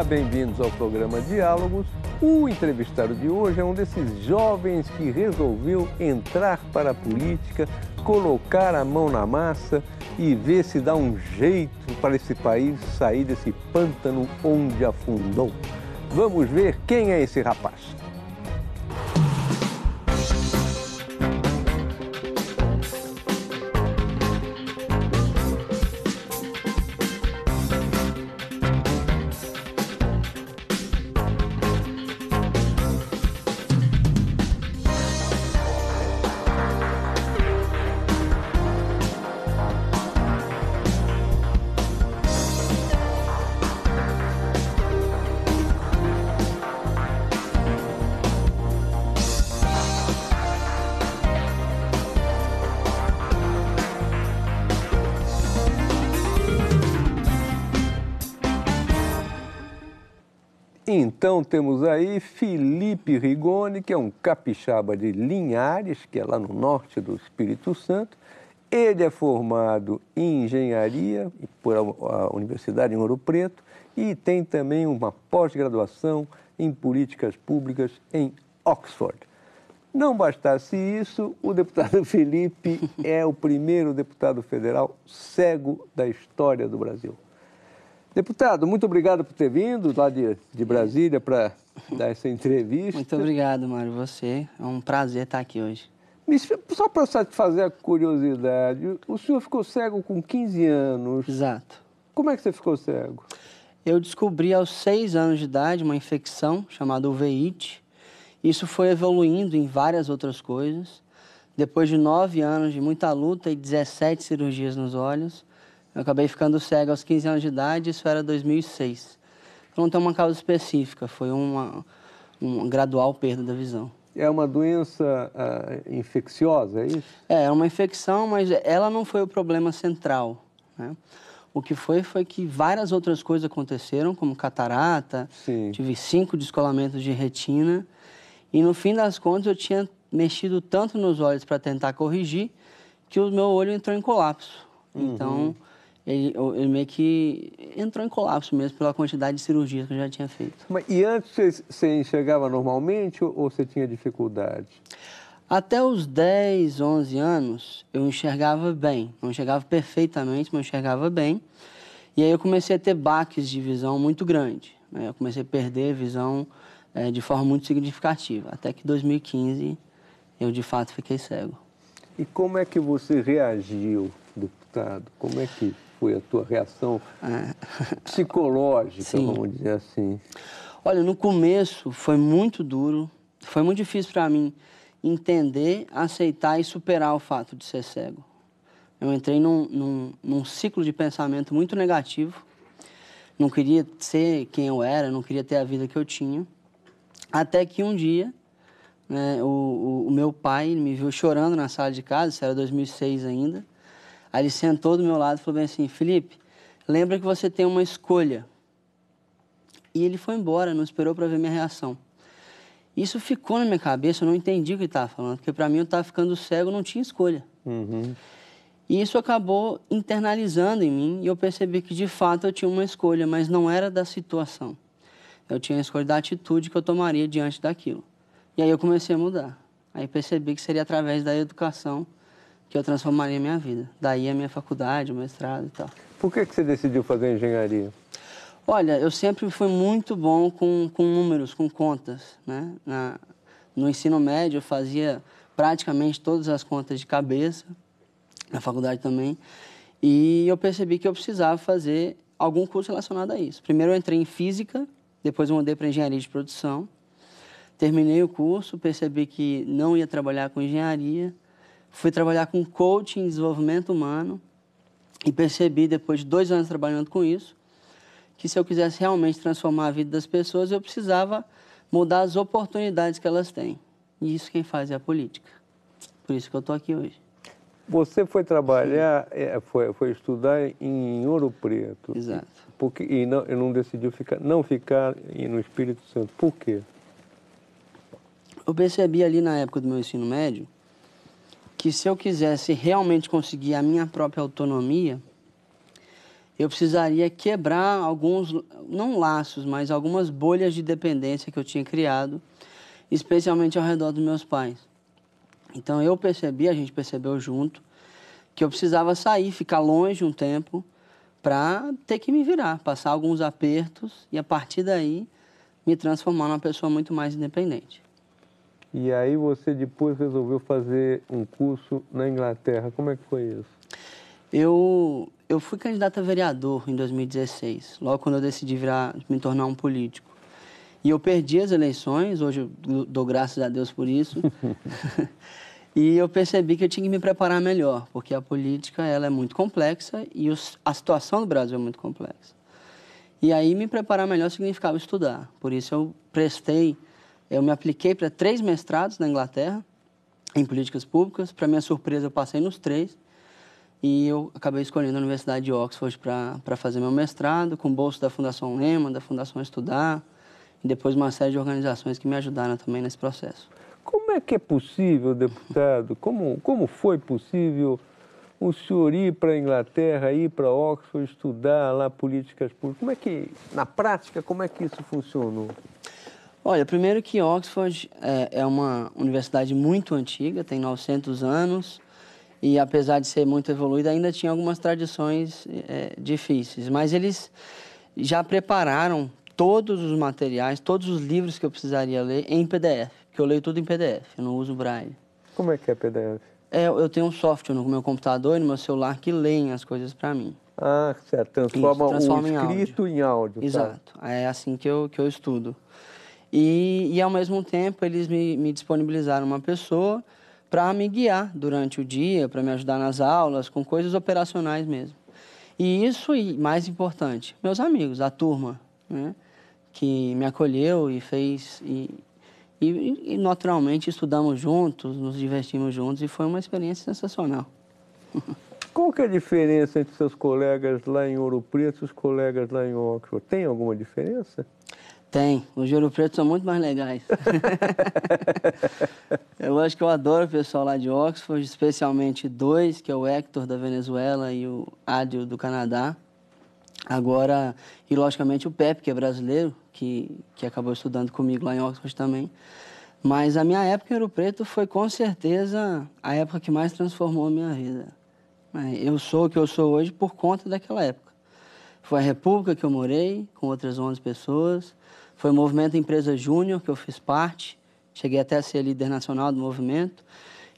bem-vindos ao programa Diálogos. O entrevistado de hoje é um desses jovens que resolveu entrar para a política, colocar a mão na massa e ver se dá um jeito para esse país sair desse pântano onde afundou. Vamos ver quem é esse rapaz. Então temos aí Felipe Rigoni, que é um capixaba de Linhares, que é lá no norte do Espírito Santo. Ele é formado em engenharia por a Universidade em Ouro Preto e tem também uma pós-graduação em políticas públicas em Oxford. Não bastasse isso, o deputado Felipe é o primeiro deputado federal cego da história do Brasil. Deputado, muito obrigado por ter vindo lá de Brasília para dar essa entrevista. Muito obrigado, Mário. Você, é um prazer estar aqui hoje. Só para satisfazer a curiosidade, o senhor ficou cego com 15 anos. Exato. Como é que você ficou cego? Eu descobri aos 6 anos de idade uma infecção chamada uveíte. Isso foi evoluindo em várias outras coisas. Depois de 9 anos de muita luta e 17 cirurgias nos olhos, eu acabei ficando cego aos 15 anos de idade, isso era 2006. Não tem uma causa específica, foi uma gradual perda da visão. É uma doença infecciosa, é isso? É uma infecção, mas ela não foi o problema central, né? O que foi que várias outras coisas aconteceram, como catarata, Sim. Tive 5 descolamentos de retina, e no fim das contas eu tinha mexido tanto nos olhos para tentar corrigir, que o meu olho entrou em colapso. Então, ele meio que entrou em colapso mesmo pela quantidade de cirurgias que eu já tinha feito. E antes você enxergava normalmente ou você tinha dificuldade? Até os 10, 11 anos, eu enxergava bem. Não enxergava perfeitamente, mas eu enxergava bem. E aí eu comecei a ter baques de visão muito grandes, né? Eu comecei a perder visão de forma muito significativa. Até que em 2015 eu, de fato, fiquei cego. E como é que você reagiu, deputado? Como é que foi a tua reação psicológica, Sim. Vamos dizer assim? Olha, no começo foi muito duro, foi muito difícil para mim entender, aceitar e superar o fato de ser cego. Eu entrei num ciclo de pensamento muito negativo, não queria ser quem eu era, não queria ter a vida que eu tinha, até que um dia, né, o meu pai me viu chorando na sala de casa, isso era 2006 ainda. Aí ele sentou do meu lado e falou bem assim: Felipe, lembra que você tem uma escolha. E ele foi embora, não esperou para ver minha reação. Isso ficou na minha cabeça, eu não entendi o que ele estava falando, porque para mim eu estava ficando cego, não tinha escolha. E isso acabou internalizando em mim e eu percebi que de fato eu tinha uma escolha, mas não era da situação. Eu tinha a escolha da atitude que eu tomaria diante daquilo. E aí eu comecei a mudar. Aí percebi que seria através da educação que eu transformaria a minha vida. Daí a minha faculdade, o mestrado e tal. Por que você decidiu fazer engenharia? Olha, eu sempre fui muito bom com números, com contas, né? No ensino médio eu fazia praticamente todas as contas de cabeça, na faculdade também, e eu percebi que eu precisava fazer algum curso relacionado a isso. Primeiro eu entrei em física, depois eu mudei para engenharia de produção, terminei o curso, percebi que não ia trabalhar com engenharia, fui trabalhar com coaching, desenvolvimento humano, e percebi, depois de 2 anos trabalhando com isso, que se eu quisesse realmente transformar a vida das pessoas, eu precisava mudar as oportunidades que elas têm. E isso quem faz é a política. Por isso que eu estou aqui hoje. Você foi trabalhar, foi estudar em Ouro Preto. Exato. E não decidiu ficar no Espírito Santo. Por quê? Eu percebi ali na época do meu ensino médio que se eu quisesse realmente conseguir a minha própria autonomia, eu precisaria quebrar alguns, não laços, mas algumas bolhas de dependência que eu tinha criado, especialmente ao redor dos meus pais. Então eu percebi, a gente percebeu junto, que eu precisava sair, ficar longe um tempo, para ter que me virar, passar alguns apertos e a partir daí me transformar numa pessoa muito mais independente. E aí você depois resolveu fazer um curso na Inglaterra. Como é que foi isso? Eu fui candidato a vereador em 2016, logo quando eu decidi me tornar um político. E eu perdi as eleições, hoje eu dou graças a Deus por isso. E eu percebi que eu tinha que me preparar melhor, porque a política ela é muito complexa e a situação do Brasil é muito complexa. E aí me preparar melhor significava estudar. Por isso eu me apliquei para 3 mestrados na Inglaterra, em políticas públicas. Para minha surpresa, eu passei nos 3. E eu acabei escolhendo a Universidade de Oxford para fazer meu mestrado, com bolsa da Fundação Lehman, da Fundação Estudar, e depois uma série de organizações que me ajudaram também nesse processo. Como é que é possível, deputado, como foi possível o senhor ir para a Inglaterra, ir para Oxford, estudar lá políticas públicas? Como é que, na prática, como é que isso funcionou? Olha, primeiro que Oxford é uma universidade muito antiga, tem 900 anos, e apesar de ser muito evoluída, ainda tinha algumas tradições difíceis. Mas eles já prepararam todos os materiais, todos os livros que eu precisaria ler em PDF, porque eu leio tudo em PDF, eu não uso Braille. Como é que é PDF? Eu tenho um software no meu computador e no meu celular que leem as coisas para mim. Ah, certo. Transforma o em escrito em áudio. Exato. Tá? É assim que eu estudo. E ao mesmo tempo, eles me disponibilizaram uma pessoa para me guiar durante o dia, para me ajudar nas aulas, com coisas operacionais mesmo. E isso, e mais importante, meus amigos, a turma, né, que me acolheu e fez... E naturalmente estudamos juntos, nos divertimos juntos e foi uma experiência sensacional. Qual que é a diferença entre seus colegas lá em Ouro Preto e os colegas lá em Oxford? Tem alguma diferença? Tem. Os de Ouro Preto são muito mais legais. Eu acho que eu adoro o pessoal lá de Oxford, especialmente 2, que é o Hector da Venezuela e o Adil do Canadá. Agora, e logicamente o Pepe, que é brasileiro, que acabou estudando comigo lá em Oxford também. Mas a minha época em Ouro Preto foi com certeza a época que mais transformou a minha vida. Eu sou o que eu sou hoje por conta daquela época. Foi a República que eu morei, com outras 11 pessoas. Foi o Movimento Empresa Júnior, que eu fiz parte. Cheguei até a ser líder nacional do movimento.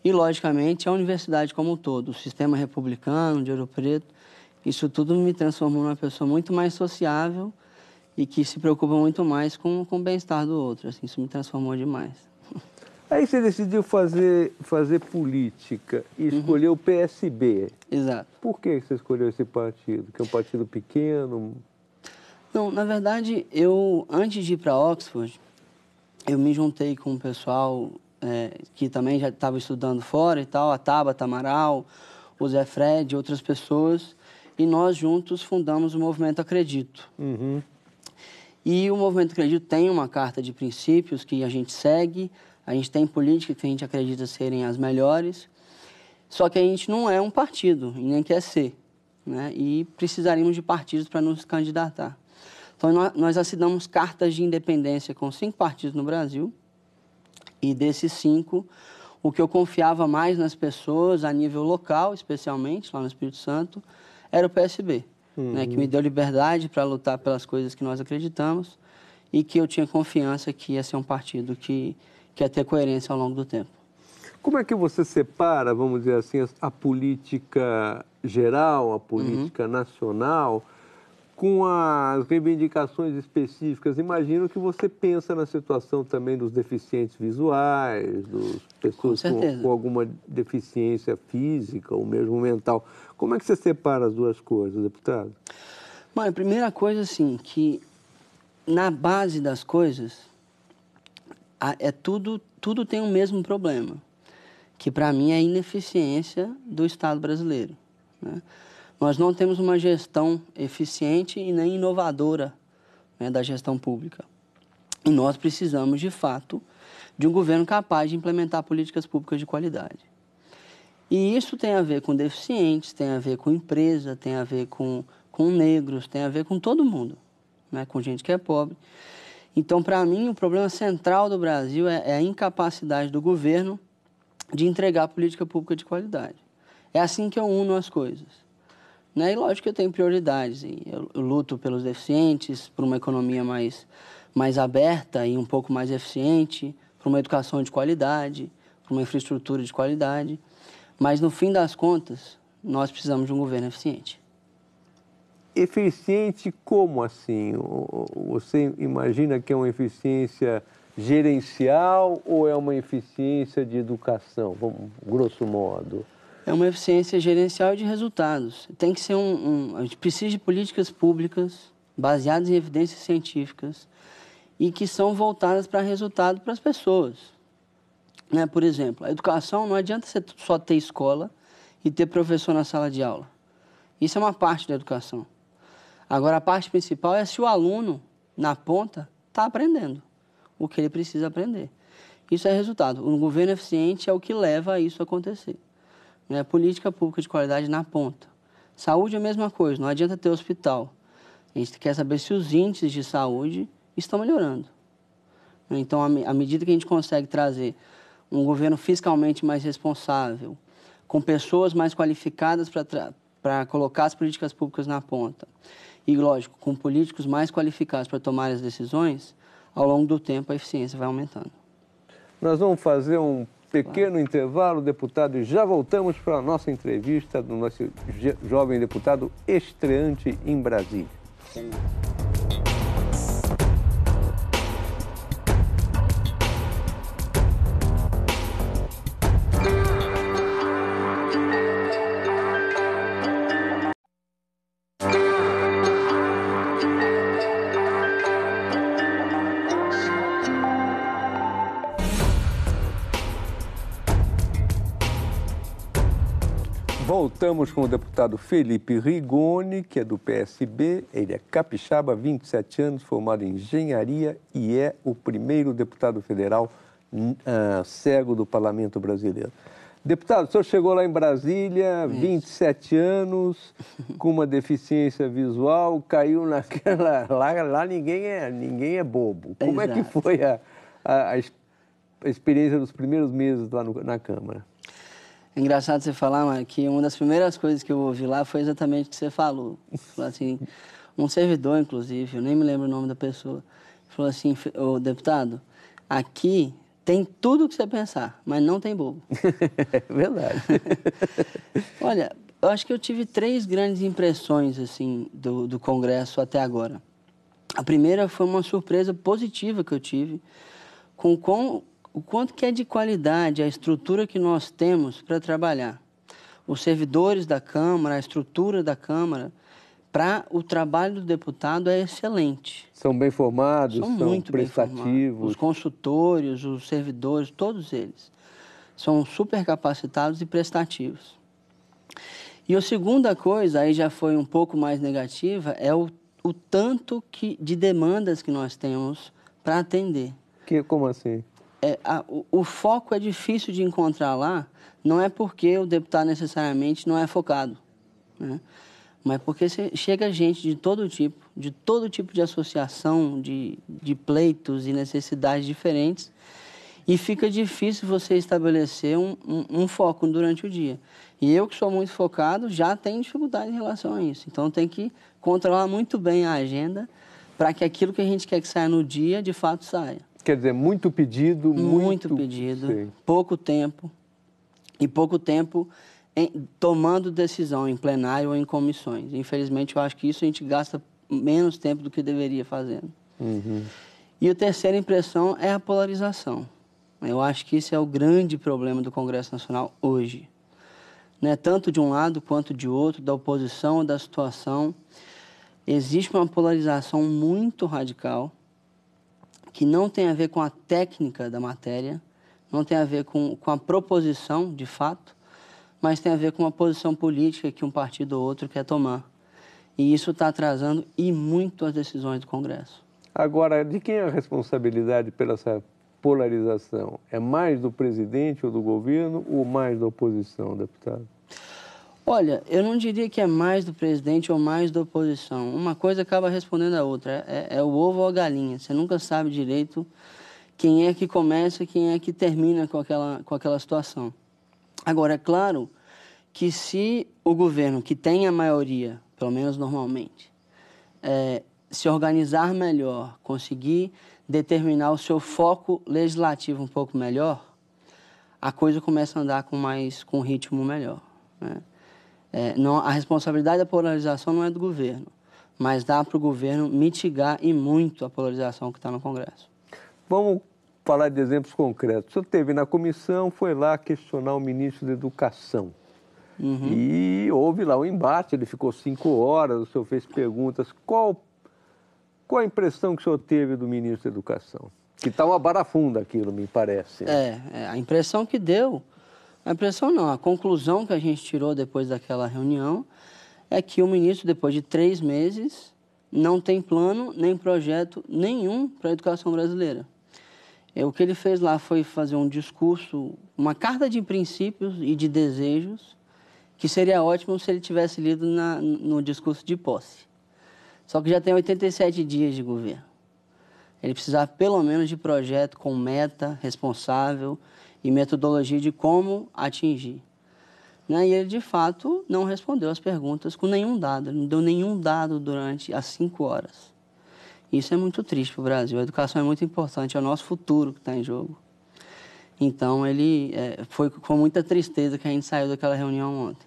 E, logicamente, a universidade como um todo, o sistema republicano de Ouro Preto. Isso tudo me transformou numa pessoa muito mais sociável e que se preocupa muito mais com o bem-estar do outro. Assim, isso me transformou demais. Aí você decidiu fazer política e escolheu o PSB. Exato. Por que você escolheu esse partido? Que é um partido pequeno? Não, na verdade, antes de ir para Oxford, eu me juntei com um pessoal que também já estava estudando fora e tal, a Tabata Amaral, o Zé Fred e outras pessoas, e nós juntos fundamos o Movimento Acredito. Uhum. E o Movimento Acredito tem uma carta de princípios que a gente segue, a gente tem políticas que a gente acredita serem as melhores, só que a gente não é um partido, e nem quer ser, né? E precisaríamos de partidos para nos candidatar. Então, nós assinamos cartas de independência com 5 partidos no Brasil, e desses 5, o que eu confiava mais nas pessoas, a nível local, especialmente, lá no Espírito Santo, era o PSB, né? Que me deu liberdade para lutar pelas coisas que nós acreditamos e que eu tinha confiança que ia ser um partido que ia ter coerência ao longo do tempo. Como é que você separa, vamos dizer assim, a política geral, a política nacional, com as reivindicações específicas? Imagino que você pensa na situação também dos deficientes visuais, das pessoas com alguma deficiência física ou mesmo mental. Como é que você separa as duas coisas, deputado? Bom, a primeira coisa, assim, que na base das coisas, tudo tem o mesmo problema, que para mim é a ineficiência do Estado brasileiro, né? Nós não temos uma gestão eficiente e nem inovadora, né, da gestão pública. E nós precisamos, de fato, de um governo capaz de implementar políticas públicas de qualidade. E isso tem a ver com deficientes, tem a ver com empresa, tem a ver com com negros, tem a ver com todo mundo, né? Com gente que é pobre. Então, para mim, o problema central do Brasil é a incapacidade do governo de entregar política pública de qualidade. É assim que eu uno as coisas, né? E lógico que eu tenho prioridades. Eu luto pelos deficientes, por uma economia mais aberta e um pouco mais eficiente, por uma educação de qualidade, por uma infraestrutura de qualidade. Mas, no fim das contas, nós precisamos de um governo eficiente. Eficiente como assim? Você imagina que é uma eficiência gerencial ou é uma eficiência de educação, grosso modo? É uma eficiência gerencial e de resultados. Tem que ser a gente precisa de políticas públicas baseadas em evidências científicas e que são voltadas para resultado para as pessoas. Né? Por exemplo, a educação, não adianta você só ter escola e ter professor na sala de aula. Isso é uma parte da educação. Agora, a parte principal é se o aluno, na ponta, está aprendendo o que ele precisa aprender. Isso é resultado. Um governo eficiente é o que leva a isso a acontecer. Né? Política pública de qualidade na ponta. Saúde é a mesma coisa, não adianta ter hospital. A gente quer saber se os índices de saúde estão melhorando. Então, à medida que a gente consegue trazer um governo fiscalmente mais responsável, com pessoas mais qualificadas para colocar as políticas públicas na ponta, e, lógico, com políticos mais qualificados para tomar as decisões, ao longo do tempo a eficiência vai aumentando. Nós vamos fazer um pequeno intervalo, deputado, e já voltamos para a nossa entrevista do nosso jovem deputado estreante em Brasília. Voltamos com o deputado Felipe Rigoni, que é do PSB. Ele é capixaba, 27 anos, formado em engenharia e é o primeiro deputado federal cego do Parlamento Brasileiro. Deputado, o senhor chegou lá em Brasília, 27 anos, com uma deficiência visual, caiu naquela... Lá ninguém é bobo. Como é que foi a experiência dos primeiros meses lá na Câmara? É engraçado você falar, Mário, que uma das primeiras coisas que eu ouvi lá foi exatamente o que você falou. Falou assim, um servidor, inclusive, eu nem me lembro o nome da pessoa, falou assim, ô, deputado, aqui tem tudo o que você pensar, mas não tem bobo. É verdade. Olha, eu acho que eu tive 3 grandes impressões assim, do Congresso até agora. A primeira foi uma surpresa positiva que eu tive com o quanto que é de qualidade a estrutura que nós temos para trabalhar. Os servidores da Câmara, a estrutura da Câmara, para o trabalho do deputado é excelente. São bem formados, são muito prestativos. Bem formados. Os consultores, os servidores, todos eles são super capacitados e prestativos. E a segunda coisa, aí já foi um pouco mais negativa, é o tanto de demandas que nós temos para atender. Como assim? O foco é difícil de encontrar lá, não é porque o deputado necessariamente não é focado, né? Mas porque chega gente de todo tipo de associação, de pleitos e necessidades diferentes, e fica difícil você estabelecer um foco durante o dia. E eu, que sou muito focado, já tenho dificuldade em relação a isso. Então, tem que controlar muito bem a agenda para que aquilo que a gente quer que saia no dia, de fato, saia. Quer dizer, muito pedido, muito pedido, sim. Pouco tempo, e pouco tempo tomando decisão em plenário ou em comissões. Infelizmente, eu acho que isso a gente gasta menos tempo do que deveria fazendo. Uhum. E a terceira impressão é a polarização. Eu acho que isso é o grande problema do Congresso Nacional hoje. Né? Tanto de um lado quanto de outro, da oposição ou da situação, existe uma polarização muito radical, que não tem a ver com a técnica da matéria, não tem a ver com a proposição, de fato, mas tem a ver com uma posição política que um partido ou outro quer tomar. E isso está atrasando e muito as decisões do Congresso. Agora, de quem é a responsabilidade pela essa polarização? É mais do presidente ou do governo ou mais da oposição, deputado? Olha, eu não diria que é mais do presidente ou mais da oposição. Uma coisa acaba respondendo a outra. É o ovo ou a galinha. Você nunca sabe direito quem é que começa, quem é que termina com aquela situação. Agora, é claro que se o governo, que tem a maioria, pelo menos normalmente, se organizar melhor, conseguir determinar o seu foco legislativo um pouco melhor, a coisa começa a andar com um ritmo melhor, né? Não, a responsabilidade da polarização não é do governo, mas dá para o governo mitigar e muito a polarização que está no Congresso. Vamos falar de exemplos concretos. O senhor esteve na comissão, foi lá questionar o ministro da Educação. Uhum. E houve lá um embate, ele ficou 5 horas, o senhor fez perguntas. Qual a impressão que o senhor teve do ministro da Educação? Que está uma barafunda aquilo, me parece. A impressão que deu, a impressão não, a conclusão que a gente tirou depois daquela reunião é que o ministro, depois de 3 meses, não tem plano nem projeto nenhum para a educação brasileira. O que ele fez lá foi fazer um discurso, uma carta de princípios e de desejos, que seria ótimo se ele tivesse lido no discurso de posse. Só que já tem 87 dias de governo. Ele precisava pelo menos de projeto com meta, responsável e metodologia de como atingir. Né? E ele, de fato, não respondeu as perguntas com nenhum dado. Ele não deu nenhum dado durante as 5 horas. Isso é muito triste para o Brasil. A educação é muito importante, é o nosso futuro que está em jogo. Então, foi com muita tristeza que a gente saiu daquela reunião ontem.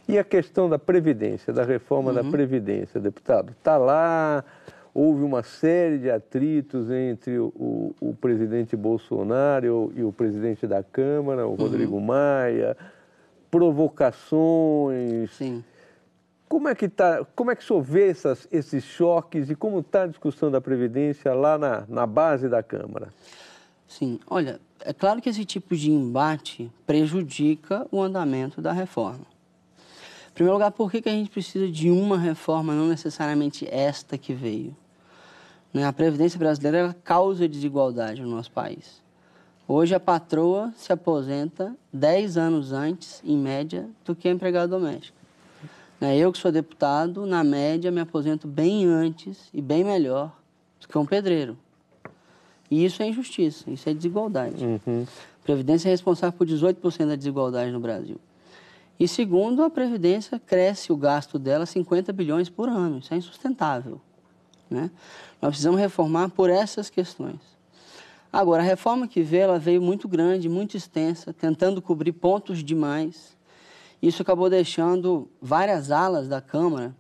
E a questão da Previdência, da reforma da Previdência, deputado? Está lá, houve uma série de atritos entre o presidente Bolsonaro e o presidente da Câmara, o Rodrigo Maia, provocações. Sim. Como é que o senhor vê esses choques e como está a discussão da Previdência lá na base da Câmara? Sim, olha, é claro que esse tipo de embate prejudica o andamento da reforma. Em primeiro lugar, por que a gente precisa de uma reforma, não necessariamente esta que veio? Né? A Previdência brasileira causa desigualdade no nosso país. Hoje a patroa se aposenta 10 anos antes, em média, do que a empregada doméstica. Eu que sou deputado, na média, me aposento bem antes e bem melhor do que um pedreiro. E isso é injustiça, isso é desigualdade. A Previdência é responsável por 18% da desigualdade no Brasil. E segundo, a Previdência cresce o gasto dela 50 bilhões por ano. Isso é insustentável, né? Nós precisamos reformar por essas questões. Agora, a reforma que veio, ela veio muito grande, muito extensa, tentando cobrir pontos demais. Isso acabou deixando várias alas da Câmara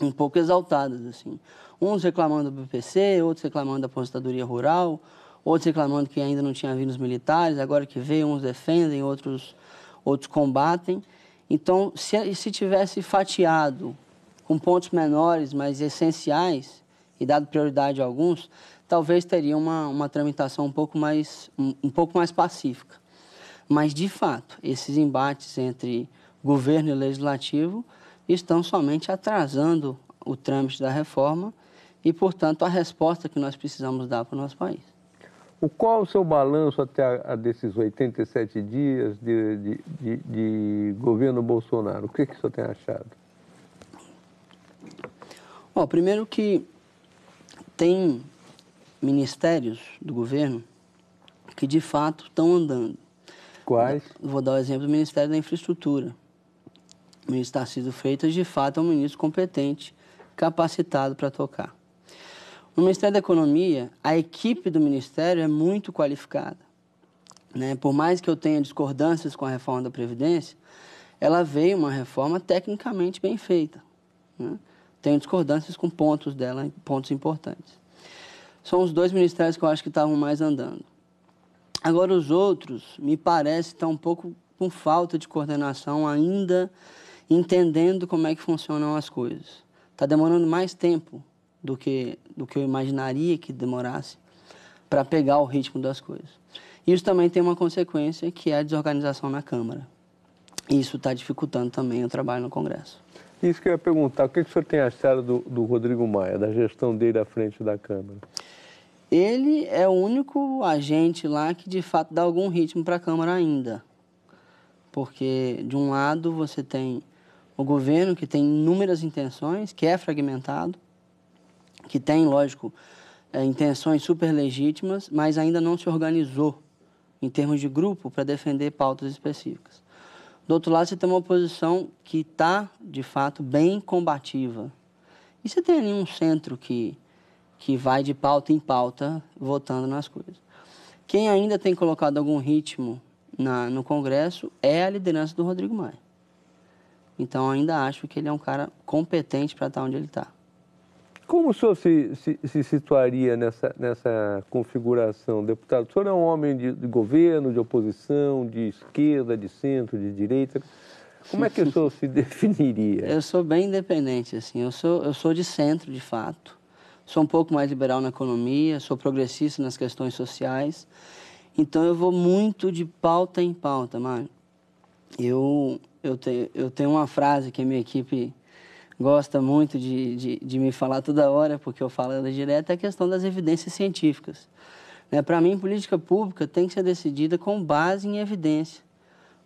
um pouco exaltadas, assim. Uns reclamando do BPC, outros reclamando da aposentadoria rural, outros reclamando que ainda não tinha vindo os militares, agora que veio, uns defendem, outros combatem. Então, se tivesse fatiado com pontos menores, mas essenciais, e dado prioridade a alguns, talvez teria uma tramitação um pouco mais pacífica. Mas, de fato, esses embates entre governo e legislativo estão somente atrasando o trâmite da reforma e, portanto, a resposta que nós precisamos dar para o nosso país. Qual o seu balanço até desses 87 dias de governo Bolsonaro? O que o senhor tem achado? Primeiro que tem ministérios do governo que, de fato, estão andando. Quais? Vou dar o exemplo do Ministério da Infraestrutura. O ministro Tarcísio Freitas, de fato, é um ministro competente, capacitado para tocar. No Ministério da Economia, a equipe do Ministério é muito qualificada, né? Por mais que eu tenha discordâncias com a reforma da Previdência, ela veio uma reforma tecnicamente bem feita, né? Tenho discordâncias com pontos dela, pontos importantes. São os 2 ministérios que eu acho que estavam mais andando. Agora, os outros, me parece, estão um pouco com falta de coordenação, ainda entendendo como é que funcionam as coisas. Está demorando mais tempo do que eu imaginaria que demorasse para pegar o ritmo das coisas. Isso também tem uma consequência, que é a desorganização na Câmara. Isso está dificultando também o trabalho no Congresso. Isso que eu ia perguntar, o que o senhor tem achado do Rodrigo Maia, da gestão dele à frente da Câmara? Ele é o único agente lá que, de fato, dá algum ritmo para a Câmara ainda. Porque, de um lado, você tem O governo que tem inúmeras intenções, que é fragmentado, que tem, lógico, intenções super legítimas, mas ainda não se organizou em termos de grupo para defender pautas específicas. Do outro lado, você tem uma oposição que está, de fato, bem combativa. E você tem ali um centro que vai de pauta em pauta, votando nas coisas. Quem ainda tem colocado algum ritmo no Congresso é a liderança do Rodrigo Maia. Então, ainda acho que ele é um cara competente para estar onde ele está. Como o senhor se situaria nessa configuração, deputado? O senhor é um homem de governo, de oposição, de esquerda, de centro, de direita. Como é que o senhor se definiria? Eu sou bem independente, assim. Eu sou de centro, de fato. Sou um pouco mais liberal na economia, sou progressista nas questões sociais. Então, eu vou muito de pauta em pauta, Mário. Eu tenho uma frase que a minha equipe gosta muito de me falar toda hora, porque eu falo ela direto, é a questão das evidências científicas. Para mim, política pública tem que ser decidida com base em evidência,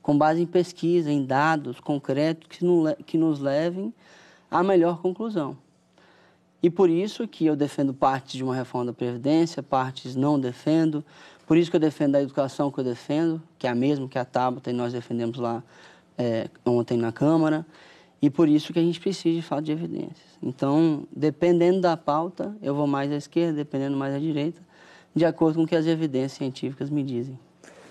com base em pesquisa, em dados concretos que nos levem à melhor conclusão. E por isso que eu defendo partes de uma reforma da Previdência, partes não defendo, por isso que eu defendo a educação que eu defendo, que é a mesma que a Tabata e nós defendemos lá ontem na Câmara, e por isso que a gente precisa, de fato, de evidências. Então, dependendo da pauta, eu vou mais à esquerda, dependendo mais à direita, de acordo com o que as evidências científicas me dizem.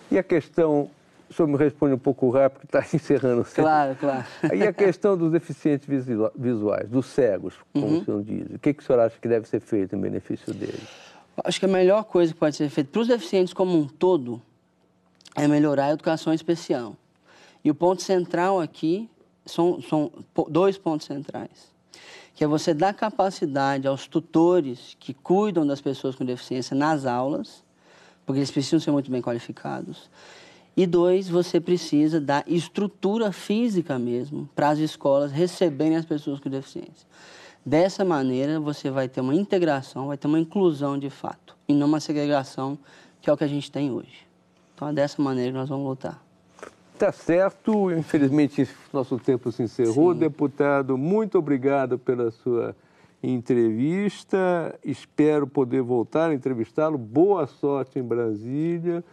E a questão, o senhor me responde um pouco rápido, está encerrando. Claro, claro. E a questão dos deficientes visuais, dos cegos, como o senhor diz, o que o senhor acha que deve ser feito em benefício deles? Acho que a melhor coisa que pode ser feita para os deficientes como um todo é melhorar a educação especial. E o ponto central aqui são dois pontos centrais, que é você dar capacidade aos tutores que cuidam das pessoas com deficiência nas aulas, porque eles precisam ser muito bem qualificados. E dois, você precisa dar estrutura física mesmo para as escolas receberem as pessoas com deficiência. Dessa maneira, você vai ter uma integração, vai ter uma inclusão de fato, e não uma segregação, que é o que a gente tem hoje. Então, é dessa maneira que nós vamos lutar. Tá certo, infelizmente nosso tempo se encerrou. Sim. Deputado, muito obrigado pela sua entrevista. Espero poder voltar a entrevistá-lo. Boa sorte em Brasília.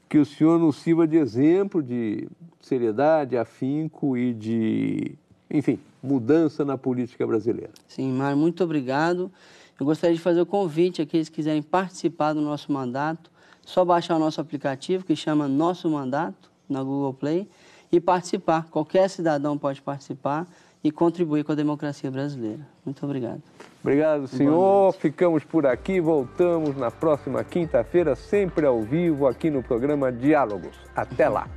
Que o senhor nos sirva de exemplo de seriedade, afinco e de, enfim, mudança na política brasileira. Sim, Mário, muito obrigado. Eu gostaria de fazer o convite a aqueles que quiserem participar do nosso mandato. Só baixar o nosso aplicativo que chama Nosso Mandato na Google Play e participar. Qualquer cidadão pode participar e contribuir com a democracia brasileira. Muito obrigado. Obrigado, senhor. Ficamos por aqui. Voltamos na próxima quinta-feira, sempre ao vivo, aqui no programa Diálogos. Até lá.